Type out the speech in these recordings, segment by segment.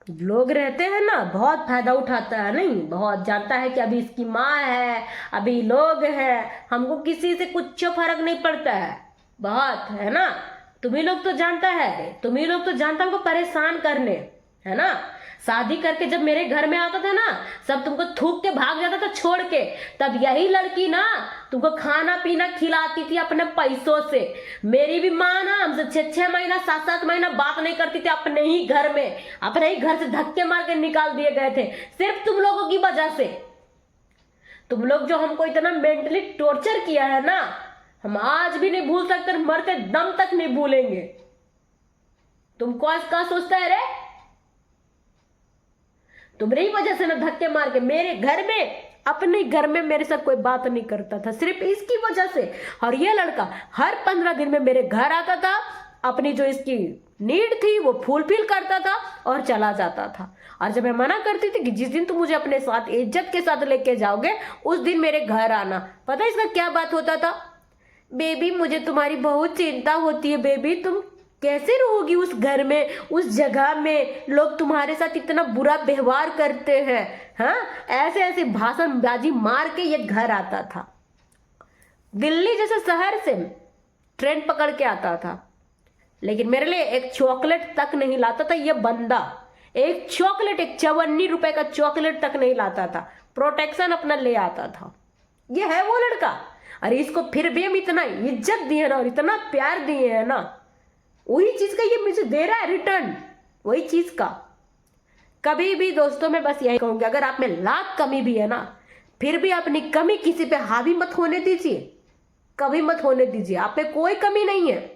लोग रहते हैं ना, बहुत फायदा उठाता है, नहीं बहुत जानता है कि अभी इसकी माँ है, अभी लोग हैं, हमको किसी से कुछ फर्क नहीं पड़ता है, बहुत है ना। तुम्ही लोग तो जानता है, तुम्ही लोग तो जानता हमको परेशान करने, है ना। शादी करके जब मेरे घर में आता था ना, सब तुमको थूक के भाग जाता था छोड़ के, तब यही लड़की ना तुमको खाना पीना खिलाती थी अपने पैसों से। मेरी भी माँ ना हमसे 6-6 महीना 7-7 महीना बात नहीं करती थी, अपने ही घर में, अपने ही घर से धक्के मार के निकाल दिए गए थे, सिर्फ तुम लोगों की वजह से। तुम लोग जो हमको इतना मेंटली टॉर्चर किया है ना, हम आज भी नहीं भूल सकते, मरते दम तक नहीं भूलेंगे। तुमको आज क्या सोचता है रे? तुम्हारी वजह से ना धक्के मार के मेरे घर में, अपने घर में मेरे साथ कोई बात नहीं करता था, सिर्फ इसकी वजह से। और ये लड़का हर 15 दिन में मेरे घर आता था, अपनी जो इसकी नीड थी वो फुलफिल करता था और चला जाता था। और जब मैं मना करती थी कि जिस दिन तुम मुझे अपने साथ इज्जत के साथ लेके जाओगे उस दिन मेरे घर आना, पता है इसका क्या बात होता था? बेबी मुझे तुम्हारी बहुत चिंता होती है, बेबी तुम कैसे रहोगी उस घर में, उस जगह में, लोग तुम्हारे साथ इतना बुरा व्यवहार करते हैं। हाँ, ऐसे ऐसे भाषणबाजी मार के ये घर आता था। दिल्ली जैसे शहर से ट्रेन पकड़ के आता था, लेकिन मेरे लिए एक चॉकलेट तक नहीं लाता था ये बंदा। एक चॉकलेट, एक 54 रुपए का चॉकलेट तक नहीं लाता था, प्रोटेक्शन अपना ले आता था। ये है वो लड़का। अरे इसको फिर भी हम इतना इज्जत दिए ना और इतना प्यार दिए हैं ना, वही चीज का ये मुझे दे रहा है रिटर्न, वही चीज का। कभी भी दोस्तों मैं बस यही कहूंगी, अगर आप में लाख कमी भी है ना, फिर भी अपनी कमी किसी पे हावी मत होने दीजिए, कभी मत होने दीजिए। आप में कोई कमी नहीं है।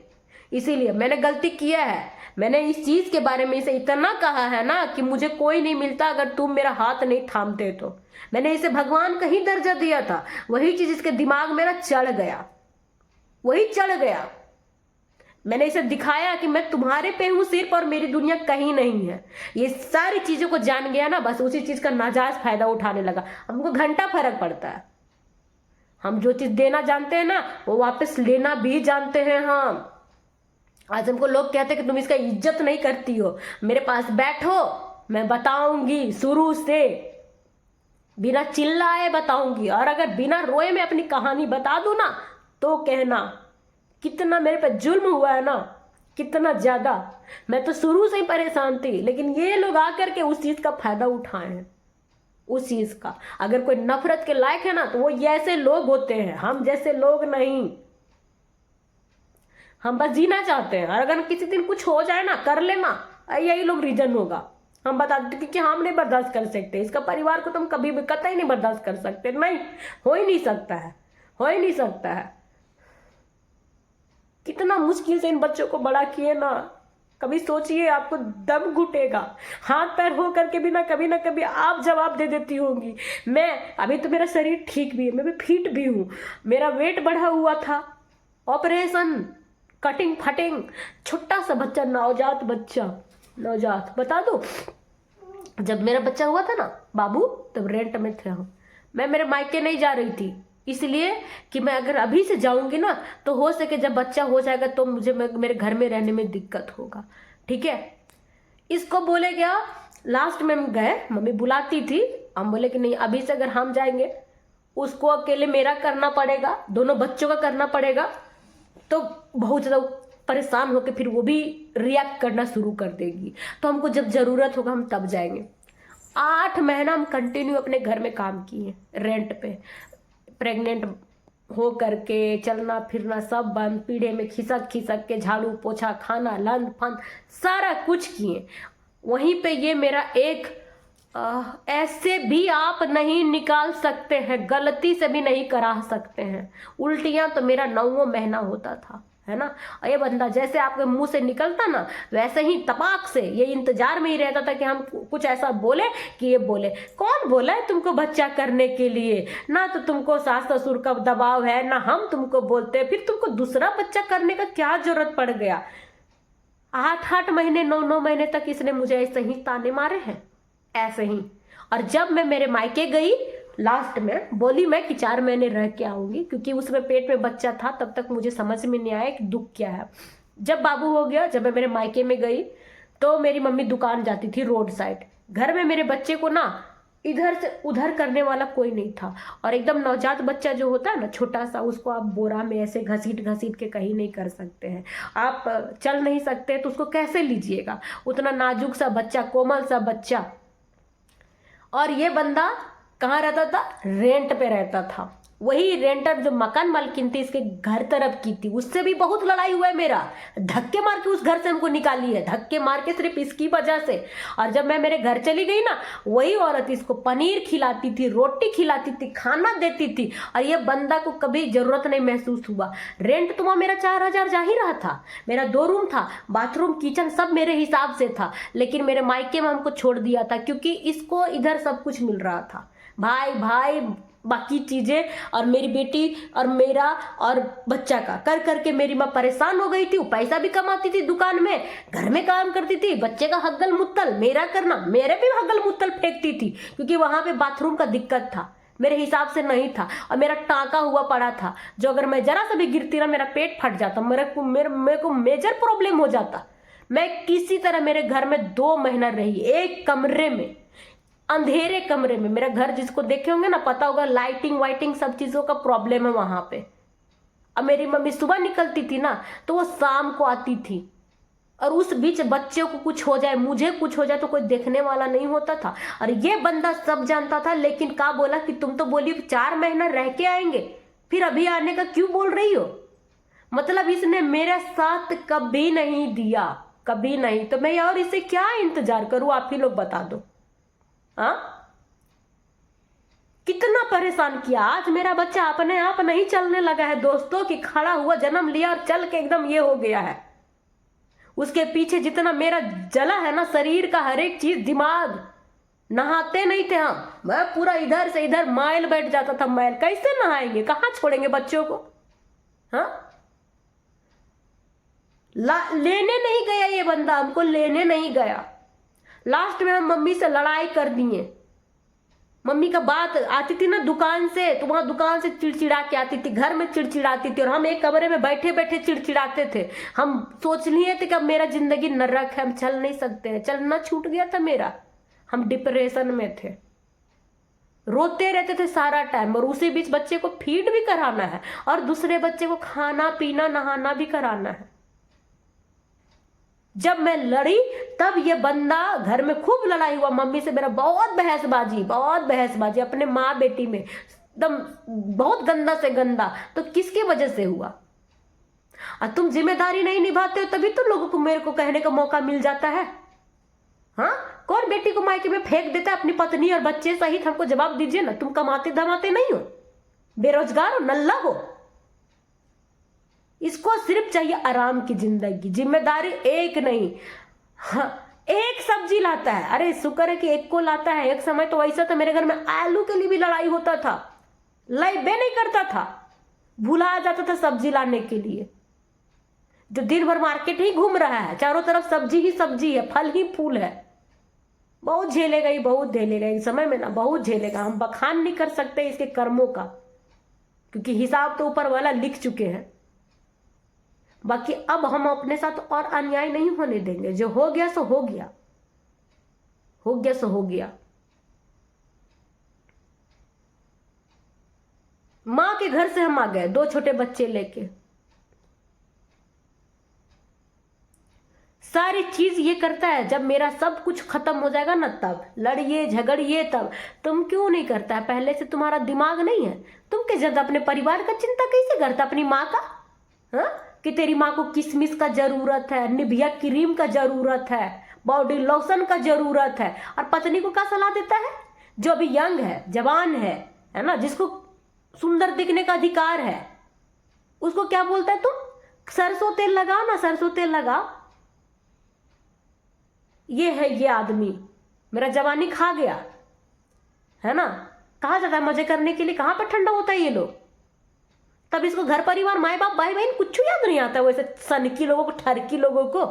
इसीलिए मैंने गलती किया है, मैंने इस चीज के बारे में इसे इतना कहा है ना कि मुझे कोई नहीं मिलता अगर तुम मेरा हाथ नहीं थामते तो। मैंने इसे भगवान का ही दर्जा दिया था, वही चीज इसके दिमाग मेरा चढ़ गया, वही चढ़ गया। मैंने इसे दिखाया कि मैं तुम्हारे पे हूं सिर्फ और मेरी दुनिया कहीं नहीं है। ये सारी चीजों को जान गया ना, बस उसी चीज का नाजायज फायदा उठाने लगा। हमको घंटा फर्क पड़ता है, हम जो चीज देना जानते हैं ना वो वापस लेना भी जानते हैं हम। आज हमको लोग कहते हैं कि तुम इसका इज्जत नहीं करती हो, मेरे पास बैठो, मैं बताऊंगी शुरू से, बिना चिल्लाए बताऊंगी। और अगर बिना रोए मैं अपनी कहानी बता दूं ना तो कहना कितना मेरे पे जुल्म हुआ है ना, कितना ज्यादा। मैं तो शुरू से ही परेशान थी, लेकिन ये लोग आकर के उस चीज का फायदा उठाए हैं, उस चीज का। अगर कोई नफरत के लायक है ना तो वो ऐसे लोग होते हैं, हम जैसे लोग नहीं। हम बस जीना चाहते हैं, और अगर किसी दिन कुछ हो जाए ना, कर लेना, यही लोग रीजन होगा। हम बता देते कि हम नहीं बर्दाश्त कर सकते, इसका परिवार को तो हम कभी भी कतई नहीं बर्दाश्त कर सकते, नहीं, हो ही नहीं सकता है, हो ही नहीं सकता है। कितना मुश्किल से इन बच्चों को बड़ा किए ना, कभी सोचिए आपको दम घुटेगा, हाथ पैर हो करके भी ना कभी आप जवाब दे देती होंगी। मैं अभी तो मेरा शरीर ठीक भी है, मैं भी फिट भी हूँ, मेरा वेट बढ़ा हुआ था, ऑपरेशन, कटिंग फटिंग, छोटा सा बच्चा, नवजात बच्चा, नवजात बता दो। जब मेरा बच्चा हुआ था ना बाबू, तब रेंट में थे हम, मैं मेरे मायके नहीं जा रही थी, इसलिए कि मैं अगर अभी से जाऊंगी ना तो हो सके जब बच्चा हो जाएगा तो मुझे मेरे घर में रहने में दिक्कत होगा, ठीक है। इसको बोले क्या, लास्ट में हम गए, मम्मी बुलाती थी, हम बोले कि नहीं अभी से अगर हम जाएंगे उसको अकेले मेरा करना पड़ेगा, दोनों बच्चों का करना पड़ेगा, तो बहुत ज़्यादा परेशान होकर फिर वो भी रिएक्ट करना शुरू कर देगी, तो हमको जब ज़रूरत होगा हम तब जाएंगे। 8 महीना हम कंटिन्यू अपने घर में काम किए रेंट पे, प्रेग्नेंट हो करके चलना फिरना सब बंद, पीढ़े में खिसक खिसक के झाड़ू पोछा खाना लंद फंद सारा कुछ किए। वहीं पे ये मेरा एक ऐसे भी आप नहीं निकाल सकते हैं, गलती से भी नहीं करा सकते हैं। उल्टियां तो मेरा 9वां महीना होता था, है ना। और ये बंदा जैसे आपके मुंह से निकलता ना वैसे ही तपाक से ये इंतजार में ही रहता था कि हम कुछ ऐसा बोले कि ये बोले कौन बोला है तुमको बच्चा करने के लिए, ना तो तुमको सास ससुर का दबाव है ना हम तुमको बोलते, फिर तुमको दूसरा बच्चा करने का क्या जरूरत पड़ गया। 8-8 महीने 9-9 महीने तक इसने मुझे ऐसे ही ताने मारे हैं, ऐसे ही। और जब मैं मेरे मायके गई लास्ट में बोली मैं कि 4 महीने रह के आऊंगी, क्योंकि उसमें पेट में बच्चा था, तब तक मुझे समझ में नहीं आया कि दुख क्या है। जब बाबू हो गया, जब मैं मेरे मायके में गई तो मेरी मम्मी दुकान जाती थी रोड साइड। घर में मेरे बच्चे को ना इधर से उधर करने वाला कोई नहीं था। और एकदम नवजात बच्चा जो होता है ना छोटा सा, उसको आप बोरा में ऐसे घसीट घसीट के कहीं नहीं कर सकते हैं। आप चल नहीं सकते तो उसको कैसे लीजिएगा, उतना नाजुक सा बच्चा, कोमल सा बच्चा। और ये बंदा कहाँ रहता था? रेंट पे रहता था। वही रेंटर जो मकान मालकिन थी इसके घर तरफ की थी, उससे भी बहुत लड़ाई हुआ है मेरा। धक्के मार के उस घर से हमको निकाली है, धक्के मार के, सिर्फ इसकी वजह से। और जब मैं मेरे घर चली गई ना, वही औरत इसको पनीर खिलाती थी, रोटी खिलाती थी, खाना देती थी। और ये बंदा को कभी जरूरत नहीं महसूस हुआ। रेंट तो वहाँ मेरा 4,000 जा ही रहा था। मेरा 2 रूम था, बाथरूम किचन सब मेरे हिसाब से था। लेकिन मेरे मायके में हमको छोड़ दिया था क्योंकि इसको इधर सब कुछ मिल रहा था, भाई भाई बाकी चीजें, और मेरी बेटी और मेरा और बच्चा का कर करके मेरी माँ परेशान हो गई थी। वो पैसा भी कमाती थी दुकान में, घर में काम करती थी, बच्चे का हग्गल मुत्तल मेरा करना, मेरे भी हग्गल मुत्तल फेंकती थी क्योंकि वहां पे बाथरूम का दिक्कत था, मेरे हिसाब से नहीं था। और मेरा टाँका हुआ पड़ा था जो अगर मैं जरा सा भी गिरती ना मेरा पेट फट जाता, मेरे को मेजर प्रॉब्लम हो जाता। मैं किसी तरह मेरे घर में 2 महीना रही, एक कमरे में, अंधेरे कमरे में। मेरा घर जिसको देखे होंगे ना पता होगा, लाइटिंग वाइटिंग सब चीजों का प्रॉब्लम है वहां पे। अब मेरी मम्मी सुबह निकलती थी ना तो वो शाम को आती थी, और उस बीच बच्चों को कुछ हो जाए, मुझे कुछ हो जाए तो कोई देखने वाला नहीं होता था। और ये बंदा सब जानता था, लेकिन क्या बोला कि तुम तो बोली 4 महीना रह के आएंगे, फिर अभी आने का क्यों बोल रही हो? मतलब इसने मेरे साथ कभी नहीं दिया, कभी नहीं। तो मैं और इसे क्या इंतजार करूं, आप ही लोग बता दो। हाँ, कितना परेशान किया। आज मेरा बच्चा अपने आप नहीं चलने लगा है दोस्तों, कि खड़ा हुआ जन्म लिया और चल के एकदम ये हो गया है। उसके पीछे जितना मेरा जला है ना शरीर का हर एक चीज, दिमाग, नहाते नहीं थे हम, मैं पूरा इधर से इधर माइल बैठ जाता था। माइल कैसे नहाएंगे, कहाँ छोड़ेंगे बच्चों को? हाँ, लेने नहीं गया ये बंदा, हमको लेने नहीं गया। लास्ट में हम मम्मी से लड़ाई कर दिए। मम्मी का बात आती थी ना दुकान से, तो वहां दुकान से चिड़चिड़ा के आती थी, घर में चिड़चिड़ाती थी, और हम एक कमरे में बैठे बैठे चिड़चिड़ाते थे। हम सोच लिए थे कि अब मेरा जिंदगी नर्क है, हम चल नहीं सकते हैं, चलना छूट गया था मेरा। हम डिप्रेशन में थे, रोते रहते थे सारा टाइम, और उसी बीच बच्चे को फीड भी कराना है और दूसरे बच्चे को खाना पीना नहाना भी कराना है। जब मैं लड़ी तब ये बंदा, घर में खूब लड़ाई हुआ मम्मी से, मेरा बहुत बहसबाजी अपने माँ बेटी में, एकदम बहुत गंदा से गंदा। तो किसकी वजह से हुआ? और तुम जिम्मेदारी नहीं निभाते हो तभी तो लोगों को, मेरे को कहने का मौका मिल जाता है। हाँ, कौन बेटी को मायके में फेंक देता है? अपनी पत्नी और बच्चे सहित हमको जवाब दीजिए ना। तुम कमाते धमाते नहीं हो, बेरोजगार हो, नल्ला हो। इसको सिर्फ चाहिए आराम की जिंदगी, जिम्मेदारी एक नहीं। हाँ, एक सब्जी लाता है, अरे शुक्र है कि एक को लाता है। एक समय तो ऐसा था मेरे घर में आलू के लिए भी लड़ाई होता था, लाइबे नहीं करता था, भुला जाता था सब्जी लाने के लिए। जो दिन भर मार्केट ही घूम रहा है, चारों तरफ सब्जी ही सब्जी है, फल ही फूल है। बहुत झेलेगा ही, बहुत झेलेगा इस समय में ना, बहुत झेलेगा। हम बखान नहीं कर सकते इसके कर्मों का, क्योंकि हिसाब तो ऊपर वाला लिख चुके हैं। बाकी अब हम अपने साथ और अन्याय नहीं होने देंगे। जो हो गया सो हो गया, हो गया सो हो गया। मां के घर से हम आ गए 2 छोटे बच्चे लेके। सारी चीज ये करता है, जब मेरा सब कुछ खत्म हो जाएगा ना तब लड़िए झगड़िए तब। तुम क्यों नहीं करता है? पहले से तुम्हारा दिमाग नहीं है? तुम क्या ज्यादा अपने परिवार का चिंता कैसे करता, अपनी माँ का? हाँ, कि तेरी माँ को किसमिस का जरूरत है, निभिया क्रीम का जरूरत है, बॉडी लोशन का जरूरत है, और पत्नी को क्या सलाह देता है? जो अभी यंग है, जवान है ना, जिसको सुंदर दिखने का अधिकार है, उसको क्या बोलता है? तुम सरसों तेल लगाओ ना, सरसों तेल लगाओ। ये है ये आदमी, मेरा जवानी खा गया है ना। कहा जाता है मजे करने के लिए, कहां पर ठंडा होता है ये लोग। तब इसको घर परिवार, माए बाप, भाई बहन कुछ याद नहीं आता, वैसे सनकी लोगों को, ठरकी लोगों को।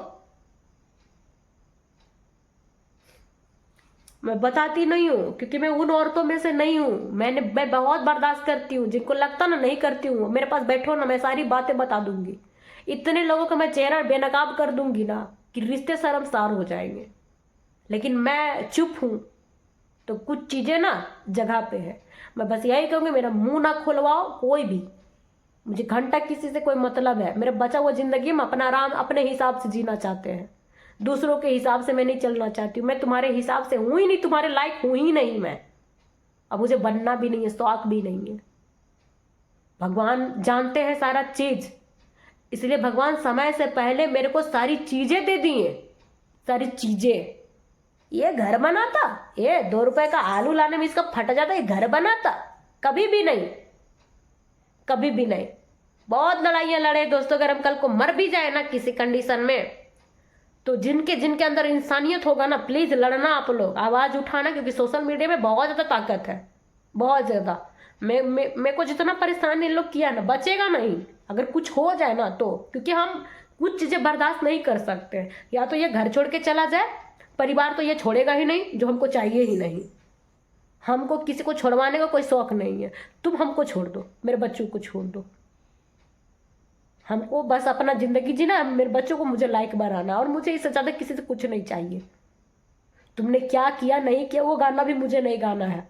मैं बताती नहीं हूं क्योंकि मैं उन औरतों में से नहीं हूं। मैं बहुत बर्दाश्त करती हूँ, जिनको लगता ना नहीं करती हूँ। मेरे पास बैठो ना, मैं सारी बातें बता दूंगी। इतने लोगों का मैं चेहरा बेनकाब कर दूंगी ना कि रिश्ते शर्मसार हो जाएंगे, लेकिन मैं चुप हूँ तो कुछ चीज़ें ना जगह पे है। मैं बस यही कहूँगी, मेरा मुंह ना खुलवाओ कोई भी। मुझे घंटा किसी से कोई मतलब है, मेरे बचा हुआ ज़िंदगी में अपना आराम अपने हिसाब से जीना चाहते हैं, दूसरों के हिसाब से मैं नहीं चलना चाहती हूँ। मैं तुम्हारे हिसाब से हूँ ही नहीं, तुम्हारे लायक हूँ ही नहीं मैं, अब मुझे बनना भी नहीं है, शौक भी नहीं है। भगवान जानते हैं सारा चीज़, इसलिए भगवान समय से पहले मेरे को सारी चीज़ें दे दी हैं, सारी चीज़ें। ये घर बनाता, ये 2 रुपए का आलू लाने में इसका फट जाता, ये घर बनाता? कभी भी नहीं, कभी भी नहीं। बहुत लड़ाइयाँ लड़े दोस्तों, अगर हम कल को मर भी जाए ना किसी कंडीशन में, तो जिनके जिनके अंदर इंसानियत होगा ना, प्लीज लड़ना आप लोग, आवाज उठाना, क्योंकि सोशल मीडिया में बहुत ज्यादा ताकत है, बहुत ज्यादा। मेरे को जितना परेशान इन लोग किया ना, बचेगा नहीं अगर कुछ हो जाए ना तो, क्योंकि हम कुछ चीजें बर्दाश्त नहीं कर सकते। या तो ये घर छोड़ के चला जाए, परिवार तो ये छोड़ेगा ही नहीं, जो हमको चाहिए ही नहीं। हमको किसी को छोड़वाने का कोई शौक नहीं है, तुम हमको छोड़ दो, मेरे बच्चों को छोड़ दो, हमको बस अपना जिंदगी जीना, मेरे बच्चों को मुझे लायक बनाना, और मुझे इससे ज़्यादा किसी से कुछ नहीं चाहिए। तुमने क्या किया नहीं किया वो गाना भी मुझे नहीं गाना है।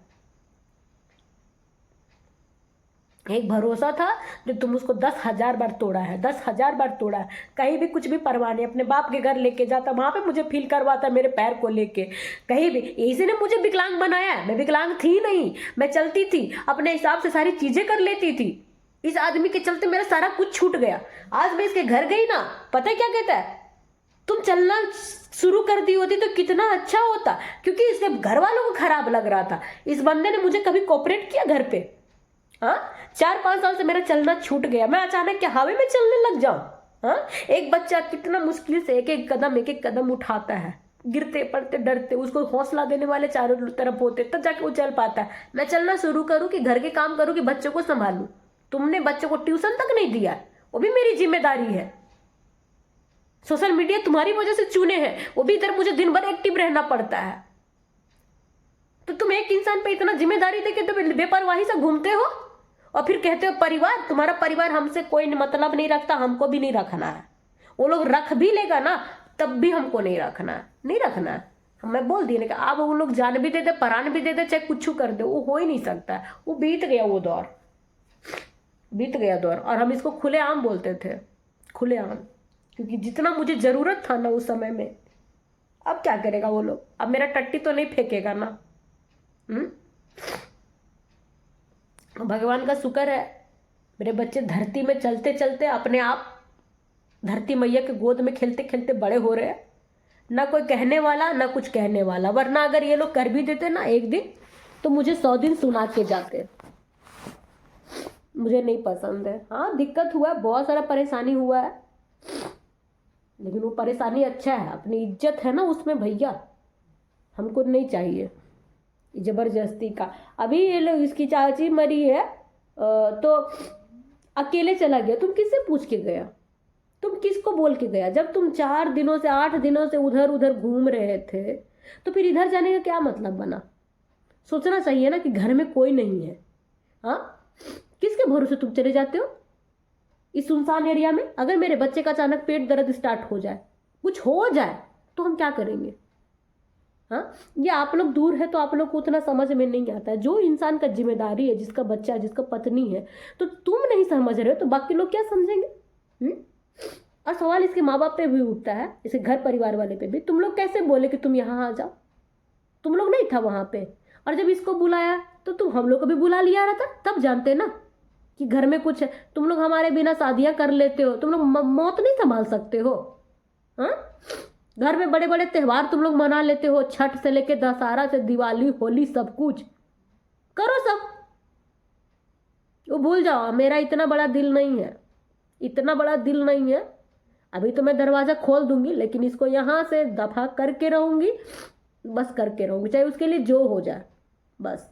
एक भरोसा था जो तुम उसको 10,000 बार तोड़ा है, 10,000 बार तोड़ा है। कहीं भी कुछ भी परवाह नहीं, अपने बाप के घर लेके जाता, वहां पे मुझे फील करवाता मेरे पैर को लेके, कहीं भी। इसी ने मुझे विकलांग बनाया, मैं विकलांग थी नहीं, मैं चलती थी अपने हिसाब से, सारी चीजें कर लेती थी। इस आदमी के चलते मेरा सारा कुछ छूट गया। आज मैं इसके घर गई ना, पता है क्या कहता है, तुम चलना शुरू कर दी होती तो कितना अच्छा होता, क्योंकि इसके घर वालों को खराब लग रहा था। इस बंदे ने मुझे कभी कोऑपरेट किया घर पे? हाँ, 4-5 साल से मेरा चलना छूट गया, मैं अचानक क्या हवा में चलने लग जाऊं? हाँ, एक बच्चा कितना मुश्किल से एक एक कदम उठाता है, गिरते पड़ते डरते, उसको हौसला देने वाले चारों तरफ होते, तब जाके वो चल पाता है। मैं चलना शुरू करूं कि घर के काम करूं कि बच्चों को संभालूं? तुमने बच्चों को ट्यूशन तक नहीं दिया, वो भी मेरी जिम्मेदारी है। सोशल मीडिया तुम्हारी वजह से चुने हैं, वो भी इधर मुझे दिन भर एक्टिव रहना पड़ता है। तो तुम एक इंसान पे इतना जिम्मेदारी देके तो बेपरवाही से घूमते हो, और फिर कहते हो परिवार, तुम्हारा परिवार हमसे कोई मतलब नहीं रखता, हमको भी नहीं रखना है। वो लोग रख भी लेगा ना, तब भी हमको नहीं रखना है, नहीं रखना है। मैं बोल दिए ना कि आप वो लोग जान भी दे दे, प्राण भी दे दे, चाहे कुछ कर दे, वो हो ही नहीं सकता। वो बीत गया, वो दौर बीत गया दौर, और हम इसको खुलेआम बोलते थे, खुलेआम, क्योंकि जितना मुझे जरूरत था ना उस समय में। अब क्या करेगा वो लोग, अब मेरा टट्टी तो नहीं फेंकेगा ना। भगवान का शुक्र है, मेरे बच्चे धरती में चलते चलते अपने आप धरती मैया के गोद में खेलते खेलते बड़े हो रहे हैं। ना कोई कहने वाला, ना कुछ कहने वाला, वरना अगर ये लोग कर भी देते ना एक दिन, तो मुझे 100 दिन सुना के जाते। मुझे नहीं पसंद है। हाँ, दिक्कत हुआ है, बहुत सारा परेशानी हुआ है, लेकिन वो परेशानी अच्छा है, अपनी इज्जत है ना उसमें भैया, हमको नहीं चाहिए जबरदस्ती का। अभी ये लोग, इसकी चाची मरी है तो अकेले चला गया। तुम किससे पूछ के गया, तुम किसको बोल के गया? जब तुम 4 दिनों से 8 दिनों से उधर उधर घूम रहे थे, तो फिर इधर जाने का क्या मतलब बना? सोचना चाहिए ना कि घर में कोई नहीं है। हाँ, किसके भरोसे तुम चले जाते हो इस सुनसान एरिया में? अगर मेरे बच्चे का अचानक पेट दर्द स्टार्ट हो जाए, कुछ हो जाए, तो हम क्या करेंगे? हाँ, ये आप लोग दूर है तो आप लोग को उतना समझ में नहीं आता है। जो इंसान का जिम्मेदारी है, जिसका बच्चा है, जिसका पत्नी है, तो तुम नहीं समझ रहे हो तो बाकी लोग क्या समझेंगे? और सवाल इसके माँ बाप पे भी उठता है, इसे घर परिवार वाले पे भी। तुम लोग कैसे बोले कि तुम यहाँ आ जाओ? तुम लोग नहीं था वहां पे, और जब इसको बुलाया तो तुम हम लोग को भी बुला लिया रहा था, तब जानते ना कि घर में कुछ है। तुम लोग हमारे बिना शादियां कर लेते हो, तुम लोग मौत नहीं संभाल सकते हो? हाँ, घर में बड़े बड़े त्योहार तुम लोग मना लेते हो, छठ से लेके दशहरा से दिवाली होली, सब कुछ करो सब। वो भूल जाओ, मेरा इतना बड़ा दिल नहीं है, इतना बड़ा दिल नहीं है। अभी तो मैं दरवाजा खोल दूंगी, लेकिन इसको यहाँ से दफा करके रहूंगी, बस करके रहूंगी, चाहे उसके लिए जो हो जाए, बस।